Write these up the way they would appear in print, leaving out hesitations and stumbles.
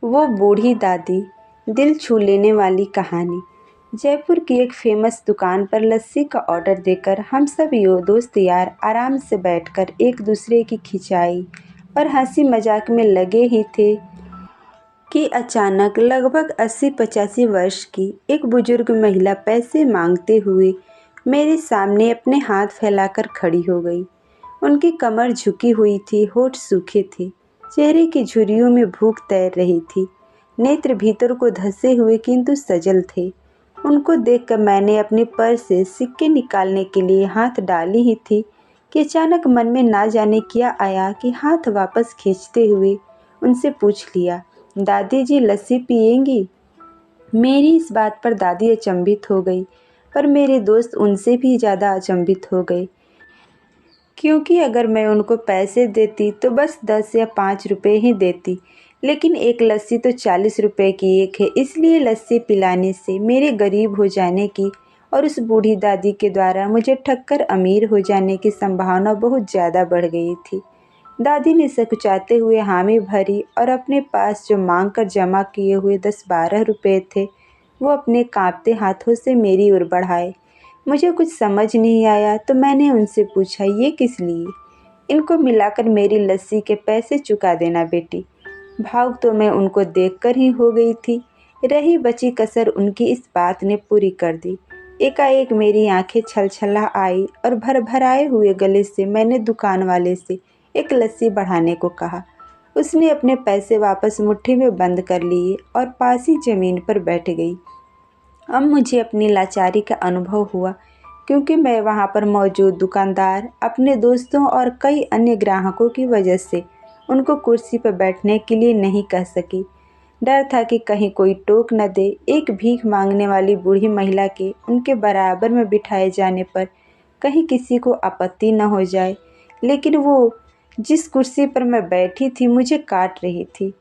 वो बूढ़ी दादी, दिल छू लेने वाली कहानी। जयपुर की एक फेमस दुकान पर लस्सी का ऑर्डर देकर हम सब दोस्त यार आराम से बैठकर एक दूसरे की खिंचाई और हंसी मजाक में लगे ही थे कि अचानक लगभग 80-85 वर्ष की एक बुजुर्ग महिला पैसे मांगते हुए मेरे सामने अपने हाथ फैलाकर खड़ी हो गई। उनकी कमर झुकी हुई थी, होठ सूखे थे, चेहरे की झुर्रियों में भूख तैर रही थी, नेत्र भीतर को धंसे हुए किंतु सजल थे। उनको देखकर मैंने अपने पर्स से सिक्के निकालने के लिए हाथ डाली ही थी कि अचानक मन में ना जाने क्या आया कि हाथ वापस खींचते हुए उनसे पूछ लिया, दादी जी लस्सी पिएंगी? मेरी इस बात पर दादी अचंभित हो गई, पर मेरे दोस्त उनसे भी ज़्यादा अचंभित हो गए, क्योंकि अगर मैं उनको पैसे देती तो बस 10 या 5 रुपए ही देती, लेकिन एक लस्सी तो 40 रुपए की एक है। इसलिए लस्सी पिलाने से मेरे गरीब हो जाने की और उस बूढ़ी दादी के द्वारा मुझे ठगकर अमीर हो जाने की संभावना बहुत ज़्यादा बढ़ गई थी। दादी ने सकुचाते हुए हामी भरी और अपने पास जो मांग कर जमा किए हुए 10-12 रुपए थे, वो अपने कांपते हाथों से मेरी ओर बढ़ाए। मुझे कुछ समझ नहीं आया तो मैंने उनसे पूछा, ये किस लिए? इनको मिलाकर मेरी लस्सी के पैसे चुका देना बेटी। भाव तो मैं उनको देखकर ही हो गई थी, रही बची कसर उनकी इस बात ने पूरी कर दी। एकाएक मेरी आंखें छलछला आई और भरभराए हुए गले से मैंने दुकान वाले से एक लस्सी बढ़ाने को कहा। उसने अपने पैसे वापस मुट्ठी में बंद कर लिए और पास ही जमीन पर बैठ गई। अब मुझे अपनी लाचारी का अनुभव हुआ, क्योंकि मैं वहाँ पर मौजूद दुकानदार, अपने दोस्तों और कई अन्य ग्राहकों की वजह से उनको कुर्सी पर बैठने के लिए नहीं कह सकी। डर था कि कहीं कोई टोक न दे। एक भीख मांगने वाली बूढ़ी महिला के उनके बराबर में बिठाए जाने पर कहीं किसी को आपत्ति न हो जाए, लेकिन वो जिस कुर्सी पर मैं बैठी थी मुझे काट रही थी।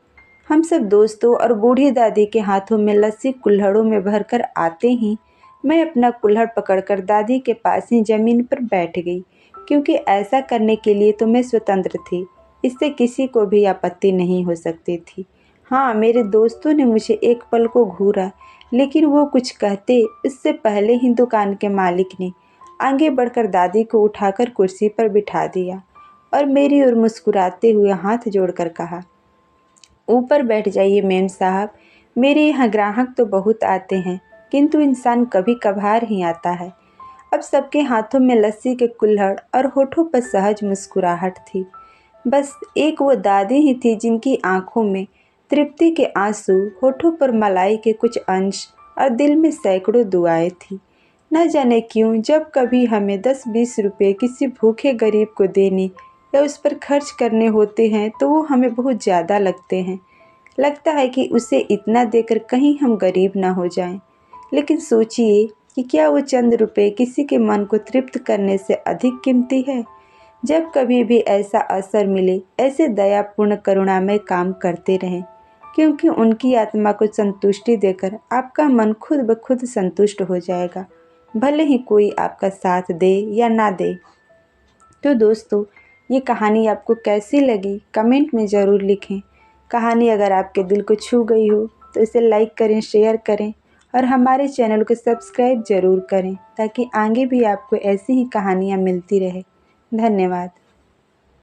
हम सब दोस्तों और बूढ़ी दादी के हाथों में लस्सी कुल्हड़ों में भरकर आते ही मैं अपना कुल्हड़ पकड़कर दादी के पास ही जमीन पर बैठ गई, क्योंकि ऐसा करने के लिए तो मैं स्वतंत्र थी। इससे किसी को भी आपत्ति नहीं हो सकती थी। हाँ, मेरे दोस्तों ने मुझे एक पल को घूरा, लेकिन वो कुछ कहते उससे पहले ही दुकान के मालिक ने आगे बढ़कर दादी को उठाकर कुर्सी पर बिठा दिया और मेरी ओर मुस्कुराते हुए हाथ जोड़कर कहा, ऊपर बैठ जाइए मेम साहब। मेरे यहाँ ग्राहक तो बहुत आते हैं, किंतु इंसान कभी कभार ही आता है। अब सबके हाथों में लस्सी के कुल्हड़ और होठों पर सहज मुस्कुराहट थी। बस एक वो दादी ही थी जिनकी आंखों में तृप्ति के आंसू, होठों पर मलाई के कुछ अंश और दिल में सैकड़ों दुआएं थी। न जाने क्यों जब कभी हमें 10-20 रुपए किसी भूखे गरीब को देने या उस पर खर्च करने होते हैं तो वो हमें बहुत ज़्यादा लगते हैं। लगता है कि उसे इतना देकर कहीं हम गरीब ना हो जाएं। लेकिन सोचिए कि क्या वो चंद रुपए किसी के मन को तृप्त करने से अधिक कीमती है? जब कभी भी ऐसा अवसर मिले, ऐसे दयापूर्ण करुणामय काम करते रहें, क्योंकि उनकी आत्मा को संतुष्टि देकर आपका मन खुद ब खुद संतुष्ट हो जाएगा, भले ही कोई आपका साथ दे या ना दे। तो दोस्तों, ये कहानी आपको कैसी लगी कमेंट में ज़रूर लिखें। कहानी अगर आपके दिल को छू गई हो तो इसे लाइक करें, शेयर करें और हमारे चैनल को सब्सक्राइब ज़रूर करें, ताकि आगे भी आपको ऐसी ही कहानियाँ मिलती रहे। धन्यवाद।